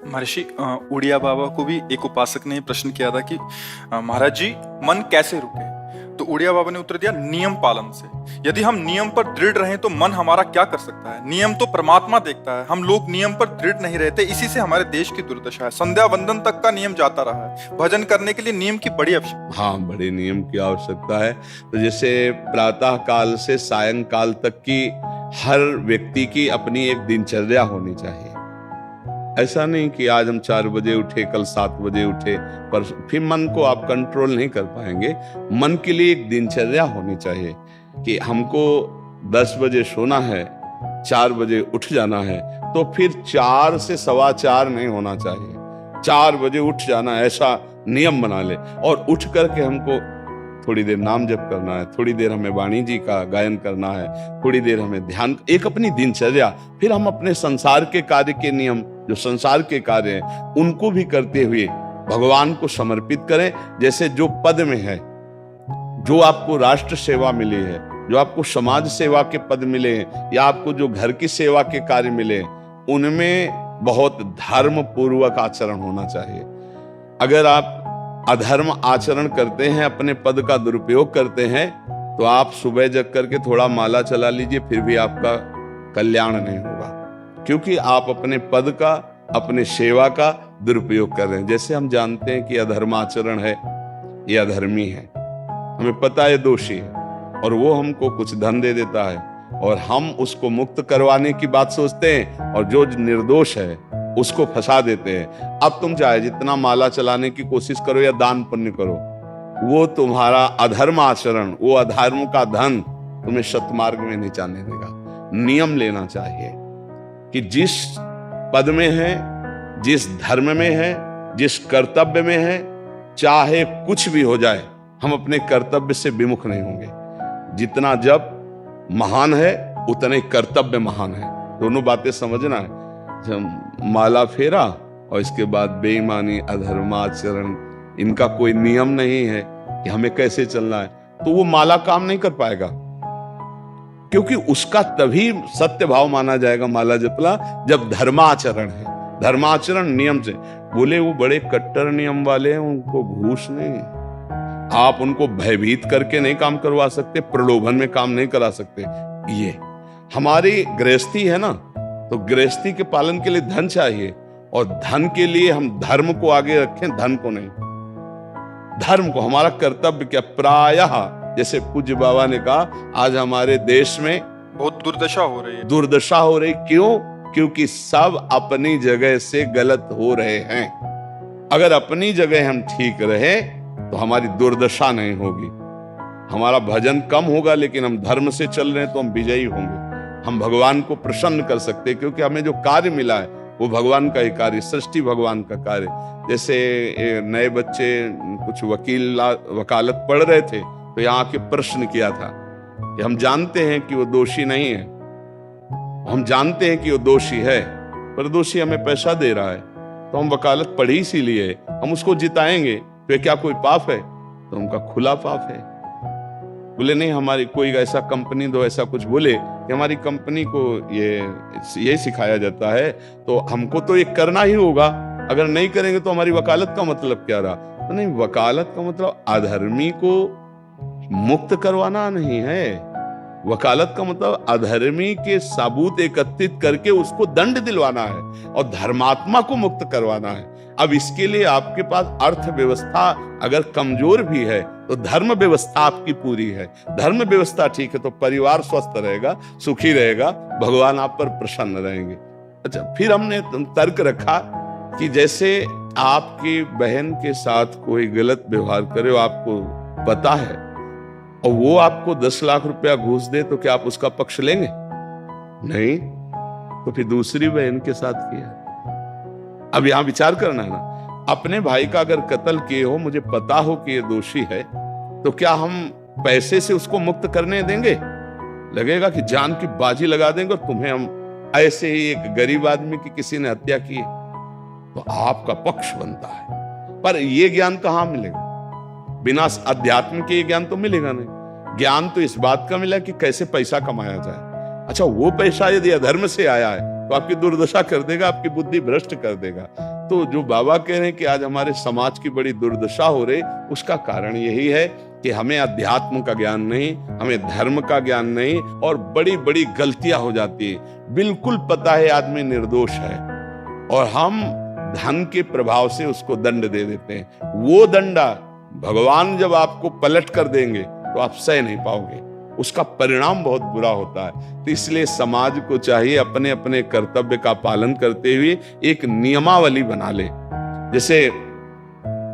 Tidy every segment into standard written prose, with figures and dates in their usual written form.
महर्षि उड़िया बाबा को भी एक उपासक ने प्रश्न किया था कि महाराज जी, मन कैसे रुके? तो उड़िया बाबा ने उत्तर दिया, नियम पालन से। यदि हम नियम पर दृढ़ रहें तो मन हमारा क्या कर सकता है? नियम तो परमात्मा देखता है। हम लोग नियम पर दृढ़ नहीं रहते, इसी से हमारे देश की दुर्दशा है। संध्या वंदन तक का नियम जाता रहा है। भजन करने के लिए नियम की बड़ी आवश्यकता। हाँ, बड़े नियम की आवश्यकता है। तो जैसे प्रातः काल से सायंकाल तक की हर व्यक्ति की अपनी एक दिनचर्या होनी चाहिए। ऐसा नहीं कि आज हम 4 बजे उठे, कल 7 बजे उठे, पर फिर मन को आप कंट्रोल नहीं कर पाएंगे। मन के लिए एक दिनचर्या होनी चाहिए कि हमको 10 बजे सोना है, 4 बजे उठ जाना है, तो फिर 4 से 4:15 नहीं होना चाहिए, 4 बजे उठ जाना, ऐसा नियम बना ले। और उठ करके हमको थोड़ी देर नाम जप करना है, थोड़ी देर हमें वाणी जी का गायन करना है, थोड़ी देर हमें ध्यान, एक अपनी दिनचर्या। फिर हम अपने संसार के कार्य के नियम, जो संसार के कार्य हैं, उनको भी करते हुए भगवान को समर्पित करें। जैसे जो पद में है, जो आपको राष्ट्र सेवा मिली है, जो आपको समाज सेवा के पद मिले हैं, या आपको जो घर की सेवा के कार्य मिले हैं, उनमें बहुत धर्म पूर्वक आचरण होना चाहिए। अगर आप अधर्म आचरण करते हैं, अपने पद का दुरुपयोग करते हैं, तो आप सुबह जग करके थोड़ा माला चला लीजिए, फिर भी आपका कल्याण नहीं होगा, क्योंकि आप अपने पद का, अपने सेवा का दुरुपयोग कर रहे हैं। जैसे हम जानते हैं कि अधर्म आचरण है, ये अधर्मी है, हमें पता है दोषी है, और वो हमको कुछ धन दे देता है, और हम उसको मुक्त करवाने की बात सोचते हैं, और जो निर्दोष है उसको फंसा देते हैं। अब तुम चाहे जितना माला चलाने की कोशिश करो या दान पुण्य करो, वो तुम्हारा अधर्म आचरण, वो अधर्म का धन तुम्हें सतमार्ग में नहीं जाने देगा। नियम लेना चाहिए कि जिस पद में है, जिस धर्म में है, जिस कर्तव्य में है, चाहे कुछ भी हो जाए, हम अपने कर्तव्य से विमुख नहीं होंगे। जितना जप महान है, उतने कर्तव्य महान है। दोनों बातें समझना है। जब माला फेरा और इसके बाद बेईमानी, अधर्माचरण, इनका कोई नियम नहीं है कि हमें कैसे चलना है, तो वो माला काम नहीं कर पाएगा, क्योंकि उसका तभी सत्य भाव माना जाएगा माला जपला जब धर्माचरण है। धर्माचरण नियम से। बोले वो बड़े कट्टर नियम वाले हैं, उनको घूस नहीं, आप उनको भयभीत करके नहीं काम करवा सकते, प्रलोभन में काम नहीं करा सकते। ये हमारी गृहस्थी है ना, तो गृहस्थी के पालन के लिए धन चाहिए, और धन के लिए हम धर्म को आगे रखें, धन को नहीं। धर्म को, हमारा कर्तव्य क्या, प्रायः जैसे पूज्य बाबा ने कहा, आज हमारे देश में बहुत दुर्दशा हो रही है। दुर्दशा हो रही, क्यों? क्योंकि सब अपनी जगह से गलत हो रहे हैं। अगर अपनी जगह हम ठीक रहे तो हमारी दुर्दशा नहीं होगी। हमारा भजन कम होगा, लेकिन हम धर्म से चल रहे हैं तो हम विजयी होंगे। हम भगवान को प्रसन्न कर सकते हैं, क्योंकि हमें जो कार्य मिला है वो भगवान का ही कार्य, सृष्टि भगवान का कार्य। जैसे नए बच्चे कुछ वकालत पढ़ रहे थे, तो यहाँ के प्रश्न किया था कि हम जानते हैं कि वो दोषी नहीं है, हम जानते हैं कि वो दोषी है, पर दोषी हमें पैसा दे रहा है, तो हम वकालत पढ़ी इसीलिए, हम उसको जिताएंगे, तो क्या कोई पाप है? तो उनका खुला पाप है। बोले नहीं, हमारी कोई ऐसा कंपनी दो, ऐसा कुछ बोले कि हमारी कंपनी को ये सिखाया जाता है, तो हमको तो ये करना ही होगा, अगर नहीं करेंगे तो हमारी वकालत का मतलब क्या रहा? तो नहीं, वकालत का मतलब अधर्मी को मुक्त करवाना नहीं है। वकालत का मतलब अधर्मी के सबूत एकत्रित करके उसको दंड दिलवाना है, और धर्मात्मा को मुक्त करवाना है। अब इसके लिए आपके पास अर्थव्यवस्था अगर कमजोर भी है, तो धर्म व्यवस्था आपकी पूरी है। धर्म व्यवस्था ठीक है तो परिवार स्वस्थ रहेगा, सुखी रहेगा, भगवान आप पर प्रसन्न रहेंगे। अच्छा, फिर हमने तर्क रखा कि जैसे आपकी बहन के साथ कोई गलत व्यवहार करे, आपको पता है, और वो आपको 10 लाख रुपया घूस दे, तो क्या आप उसका पक्ष लेंगे? नहीं। तो फिर दूसरी बहन के साथ किया। अब यहां विचार करना है ना, अपने भाई का अगर कत्ल किए हो, मुझे पता हो कि ये दोषी है, तो क्या हम पैसे से उसको मुक्त करने देंगे? लगेगा कि जान की बाजी लगा देंगे, और तुम्हें हम ऐसे ही एक गरीब आदमी की किसी ने हत्या की है, तो आपका पक्ष बनता है। पर यह ज्ञान कहां मिलेगा? बिना अध्यात्म के ज्ञान तो मिलेगा नहीं। ज्ञान तो इस बात का मिला कि कैसे पैसा कमाया जाए। अच्छा, वो पैसा यदि अधर्म से आया है तो आपकी दुर्दशा कर देगा, आपकी बुद्धि भ्रष्ट कर देगा। तो जो बाबा कह रहे हैं कि आज हमारे समाज की बड़ी दुर्दशा हो रही, उसका कारण यही है कि हमें अध्यात्म का ज्ञान नहीं, हमें धर्म का ज्ञान नहीं, और बड़ी बड़ी गलतियां हो जाती है। बिल्कुल पता है आदमी निर्दोष है और हम धन के प्रभाव से उसको दंड दे देते हैं। वो दंडा भगवान जब आपको पलट कर देंगे तो आप सह नहीं पाओगे, उसका परिणाम बहुत बुरा होता है। तो इसलिए समाज को चाहिए अपने अपने कर्तव्य का पालन करते हुए एक नियमावली बना ले। जैसे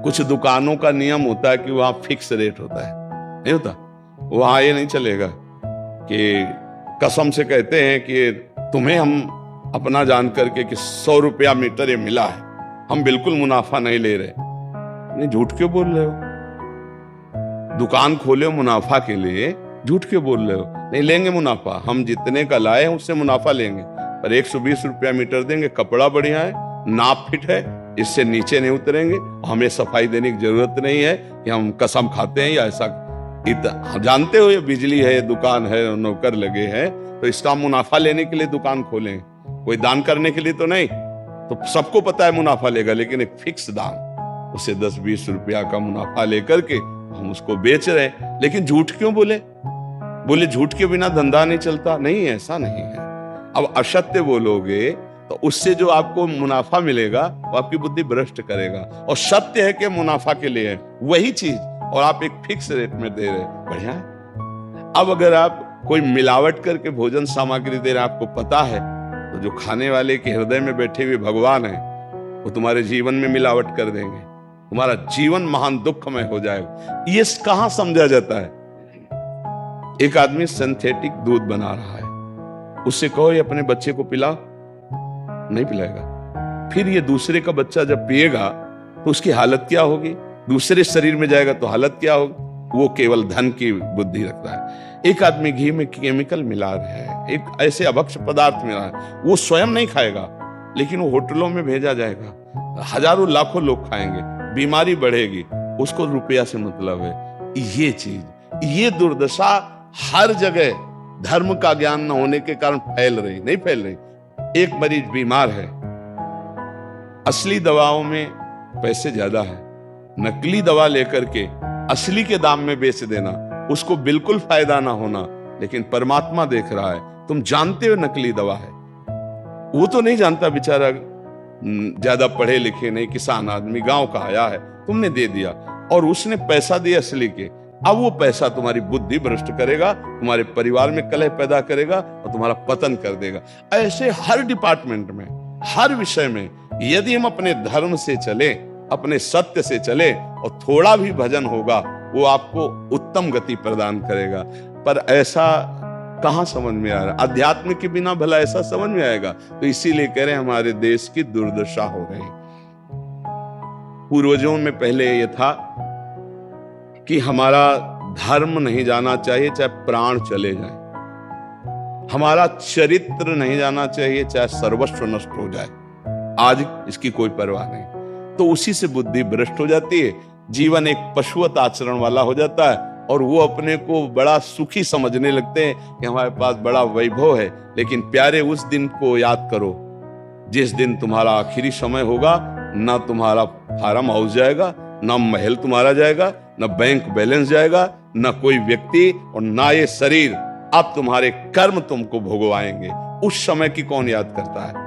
कुछ दुकानों का नियम होता है कि वहां फिक्स रेट होता है, नहीं होता? वहां ये नहीं चलेगा कि कसम से कहते हैं कि तुम्हें हम अपना जान करके कि 100 रुपया मीटर ये मिला है, हम बिल्कुल मुनाफा नहीं ले रहे। नहीं, झूठ क्यों बोल रहे हो? दुकान खोले हो मुनाफा के लिए, झूठ क्यों बोल रहे हो? नहीं लेंगे मुनाफा, हम जितने का लाए हैं उससे मुनाफा लेंगे, पर 120 रुपया मीटर देंगे, कपड़ा बढ़िया है, नाप फिट है, इससे नीचे नहीं उतरेंगे, हमें सफाई देने की जरूरत नहीं है कि हम कसम खाते हैं या ऐसा। जानते हो ये बिजली है, दुकान है, नौकर लगे हैं, तो इसका मुनाफा लेने के लिए दुकान खोलें, कोई दान करने के लिए तो नहीं। तो सबको पता है मुनाफा लेगा, लेकिन एक फिक्स दाम, उसे 10-20 रुपया का मुनाफा लेकर के हम उसको बेच रहे हैं। लेकिन झूठ क्यों बोले? झूठ के बिना धंधा नहीं चलता? नहीं, ऐसा नहीं है। अब असत्य बोलोगे तो उससे जो आपको मुनाफा मिलेगा वो आपकी बुद्धि भ्रष्ट करेगा, और सत्य है कि मुनाफा के लिए है वही चीज, और आप एक फिक्स रेट में दे रहे, बढ़िया है। अब अगर आप कोई मिलावट करके भोजन सामग्री दे रहे, आपको पता है, तो जो खाने वाले के हृदय में बैठे हुए भगवान है वो तुम्हारे जीवन में मिलावट कर देंगे, तुम्हारा जीवन महान दुखमय हो जाएगा। ये कहां समझा जाता है? एक आदमी सिंथेटिक दूध बना रहा है, उससे कहो ये अपने बच्चे को पिला, नहीं पिलाएगा। फिर ये दूसरे का बच्चा जब पिएगा तो उसकी हालत क्या होगी? दूसरे शरीर में जाएगा तो हालत क्या होगी? वो केवल धन की बुद्धि रखता है। एक आदमी घी में केमिकल मिला रहा है, एक ऐसे अभक्ष पदार्थ मिला है, वो स्वयं नहीं खाएगा, लेकिन वो होटलों में भेजा जाएगा, हजारों लाखों लोग खाएंगे, बीमारी बढ़ेगी, उसको रुपया से मतलब है। ये चीज, ये दुर्दशा हर जगह धर्म का ज्ञान न होने के कारण फैल रही, नहीं फैल रही। एक मरीज बीमार है, असली दवाओं में पैसे ज्यादा है, नकली दवा लेकर के असली के दाम में बेच देना, उसको बिल्कुल फायदा ना होना। लेकिन परमात्मा देख रहा है, तुम जानते हो नकली दवा है, वो तो नहीं जानता बेचारा, ज्यादा पढ़े लिखे नहीं, किसान आदमी गांव का आया है, तुमने दे दिया और उसने पैसा दिया असली के। अब वो पैसा तुम्हारी बुद्धि भ्रष्ट करेगा, तुम्हारे परिवार में कलह पैदा करेगा और तुम्हारा पतन कर देगा। ऐसे हर डिपार्टमेंट में, हर विषय में यदि हम अपने धर्म से चले, अपने सत्य से चले और थोड़ा भी भजन होगा, वो आपको उत्तम गति प्रदान करेगा। पर ऐसा कहां समझ में आ रहा? अध्यात्म के बिना भला ऐसा समझ में आएगा? तो इसीलिए कह रहे हैं हमारे देश की दुर्दशा हो रही। पूर्वजों में पहले ये था कि हमारा धर्म नहीं जाना चाहिए चाहे प्राण चले जाए, हमारा चरित्र नहीं जाना चाहिए चाहे सर्वस्व नष्ट हो जाए। आज इसकी कोई परवाह नहीं, तो उसी से बुद्धि भ्रष्ट हो जाती है, जीवन एक पशुवत आचरण वाला हो जाता है, और वो अपने को बड़ा सुखी समझने लगते हैं कि हमारे पास बड़ा वैभव है। लेकिन प्यारे, उस दिन को याद करो जिस दिन तुम्हारा आखिरी समय होगा, ना तुम्हारा फार्म हाउस जाएगा, ना महल तुम्हारा जाएगा, ना बैंक बैलेंस जाएगा, ना कोई व्यक्ति, और ना ये शरीर। अब तुम्हारे कर्म तुमको भोगवाएंगे। उस समय की कौन याद करता है?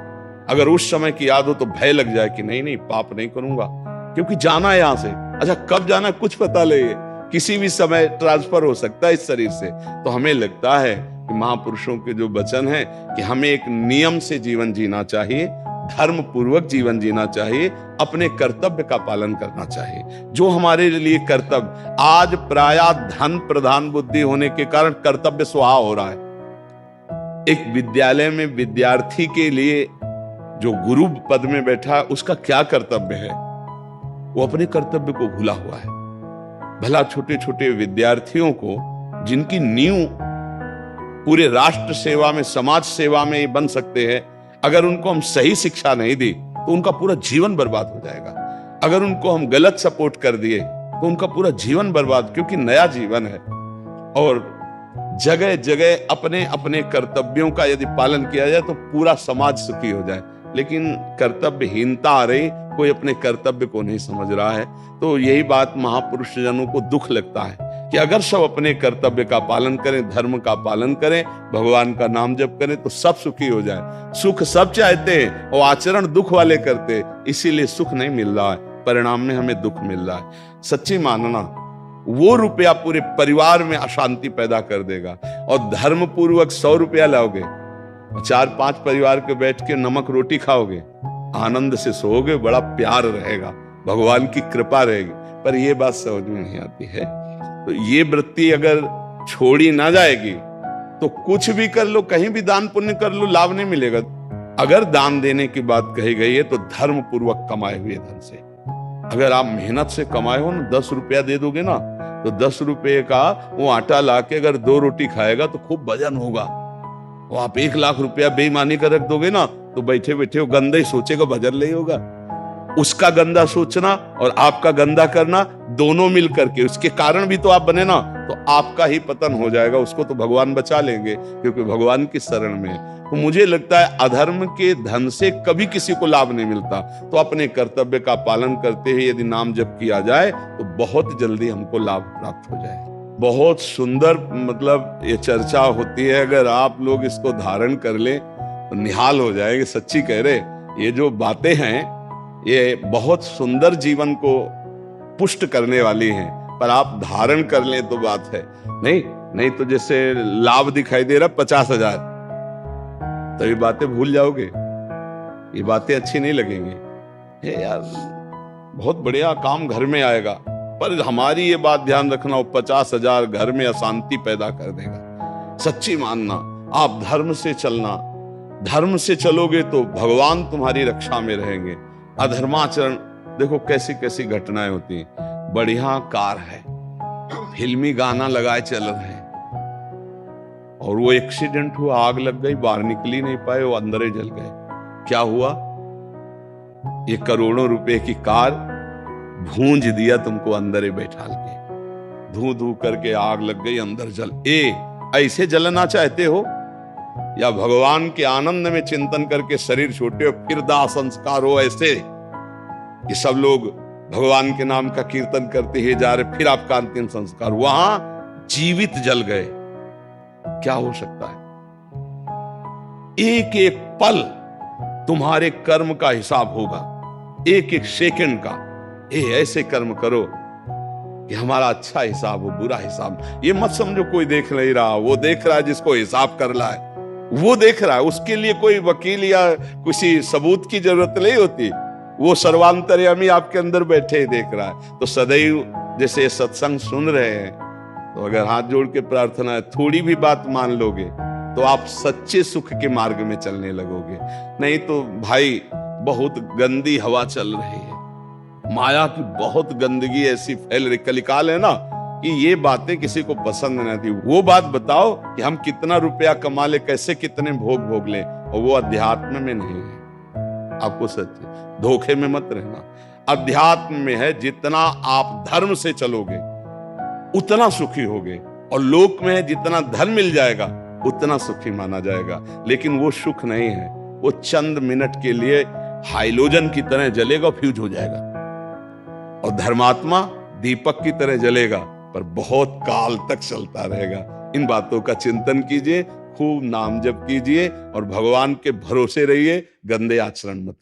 अगर उस समय की याद हो तो भय लग जाए कि नहीं नहीं, पाप नहीं करूंगा, क्योंकि जाना है यहां से। अच्छा, कब जाना है कुछ पता नहीं, किसी भी समय ट्रांसफर हो सकता है इस शरीर से। तो हमें लगता है कि महापुरुषों के जो वचन है कि हमें एक नियम से जीवन जीना चाहिए, धर्म पूर्वक जीवन जीना चाहिए, अपने कर्तव्य का पालन करना चाहिए। जो हमारे लिए कर्तव्य, आज प्रायः धन प्रधान बुद्धि होने के कारण कर्तव्य स्वाहा हो रहा है। एक विद्यालय में विद्यार्थी के लिए जो गुरु पद में बैठा है, उसका क्या कर्तव्य है? वो अपने कर्तव्य को भूला हुआ है। भला छोटे छोटे विद्यार्थियों को, जिनकी नींव पूरे राष्ट्र सेवा में, समाज सेवा में ये बन सकते हैं, अगर उनको हम सही शिक्षा नहीं दी तो उनका पूरा जीवन बर्बाद हो जाएगा। अगर उनको हम गलत सपोर्ट कर दिए तो उनका पूरा जीवन बर्बाद, क्योंकि नया जीवन है। और जगह जगह अपने अपने कर्तव्यों का यदि पालन किया जाए तो पूरा समाज सुखी हो जाए। लेकिन कर्तव्यहीनता आ रही, कोई अपने कर्तव्य को नहीं समझ रहा है। तो यही बात महापुरुष जनों को दुख लगता है कि अगर सब अपने कर्तव्य का पालन करें, धर्म का पालन करें, भगवान का नाम जप करें तो सब सुखी हो जाए। सुख सब चाहते हैं और आचरण दुख वाले करते, इसीलिए सुख नहीं मिल रहा है, परिणाम में हमें दुख मिल रहा है। सच्ची मानना, वो रुपया पूरे परिवार में अशांति पैदा कर देगा। और धर्म पूर्वक 100 रुपया लाओगे, 4-5 परिवार के बैठ के नमक रोटी खाओगे, आनंद से सोओगे, बड़ा प्यार रहेगा, भगवान की कृपा रहेगी। पर ये बात समझ में नहीं आती है। तो ये वृत्ति अगर छोड़ी ना जाएगी तो कुछ भी कर लो, कहीं भी दान पुण्य कर लो, लाभ नहीं मिलेगा। अगर दान देने की बात कही गई है तो धर्म पूर्वक कमाए हुए धन से। अगर आप मेहनत से कमाए हो ना, 10 रुपया दे दोगे ना, तो 10 रुपये का वो आटा लाके अगर 2 रोटी खाएगा तो खूब वजन होगा। वो आप 1 लाख रुपया बेईमानी कर रख दोगे ना, तो बैठे बैठे वो गंदा ही सोचेगा, वजन नहीं होगा। उसका गंदा सोचना और आपका गंदा करना दोनों मिल करके, उसके कारण भी तो आप बने ना, तो आपका ही पतन हो जाएगा। उसको तो भगवान बचा लेंगे क्योंकि भगवान की शरण में। तो मुझे लगता है अधर्म के धन से कभी किसी को लाभ नहीं मिलता। तो अपने कर्तव्य का पालन करते हुए यदि नाम जप किया जाए तो बहुत जल्दी हमको लाभ प्राप्त हो जाए। बहुत सुंदर मतलब ये चर्चा होती है, अगर आप लोग इसको धारण कर ले तो निहाल हो जाएंगे। सच्ची कह रहे, ये जो बातें हैं ये बहुत सुंदर जीवन को पुष्ट करने वाली हैं, पर आप धारण कर लें तो बात है। नहीं तो जैसे लाभ दिखाई दे रहा 50,000, तो ये बातें भूल जाओगे, ये बातें अच्छी नहीं लगेंगी। हे यार, बहुत बढ़िया काम घर में आएगा, पर हमारी ये बात ध्यान रखना, वो 50,000 घर में अशांति पैदा कर देगा। सच्ची मानना, आप धर्म से चलना, धर्म से चलोगे तो भगवान तुम्हारी रक्षा में रहेंगे। अधर्माचरण, देखो कैसी कैसी घटनाएं होती हैं। बढ़िया कार है, फिल्मी गाना लगाए चल रहे हैं, और वो एक्सीडेंट हुआ, आग लग गई, बाहर निकल ही नहीं पाए, वो अंदर ही जल गए। क्या हुआ? ये करोड़ों रुपए की कार भूंज दिया तुमको अंदर ही बैठा के, धू धू करके आग लग गई, अंदर जल। ऐसे जलना चाहते हो या भगवान के आनंद में चिंतन करके शरीर छोटे हो फिर दाह संस्कार हो? ऐसे ये सब लोग भगवान के नाम का कीर्तन करते ही जा रहे, फिर आपका अंतिम संस्कार, वहां जीवित जल गए। क्या हो सकता है? एक एक पल तुम्हारे कर्म का हिसाब होगा, एक एक सेकंड का। ऐसे कर्म करो कि हमारा अच्छा हिसाब हो, बुरा हिसाब। ये मत समझो कोई देख नहीं रहा, वो देख रहा है जिसको हिसाब करना है, वो देख रहा है। उसके लिए कोई वकील या किसी सबूत की जरूरत नहीं होती, वो सर्वांतर्यामी आपके अंदर बैठे ही देख रहा है। तो सदैव जैसे सत्संग सुन रहे हैं, तो अगर हाथ जोड़ के प्रार्थना है, थोड़ी भी बात मान लोगे तो आप सच्चे सुख के मार्ग में चलने लगोगे। नहीं तो भाई बहुत गंदी हवा चल रही है, माया की बहुत गंदगी ऐसी फैल रही। कलिकाल है ना कि ये बातें किसी को पसंद नहीं आती। वो बात बताओ कि हम कितना रुपया कमा ले, कैसे कितने भोग भोग ले, और वो अध्यात्म में नहीं है। आपको सच धोखे में मत रहना। अध्यात्म में है, जितना आप धर्म से चलोगे उतना सुखी होगे, और लोक में है जितना धन मिल जाएगा उतना सुखी माना जाएगा। लेकिन वो सुख नहीं है, वो चंद मिनट के लिए हाइलोजन की तरह जलेगा, फ्यूज हो जाएगा। और धर्मात्मा दीपक की तरह जलेगा, पर बहुत काल तक चलता रहेगा। इन बातों का चिंतन कीजिए, खूब नाम जप कीजिए और भगवान के भरोसे रहिए, गंदे आचरण मत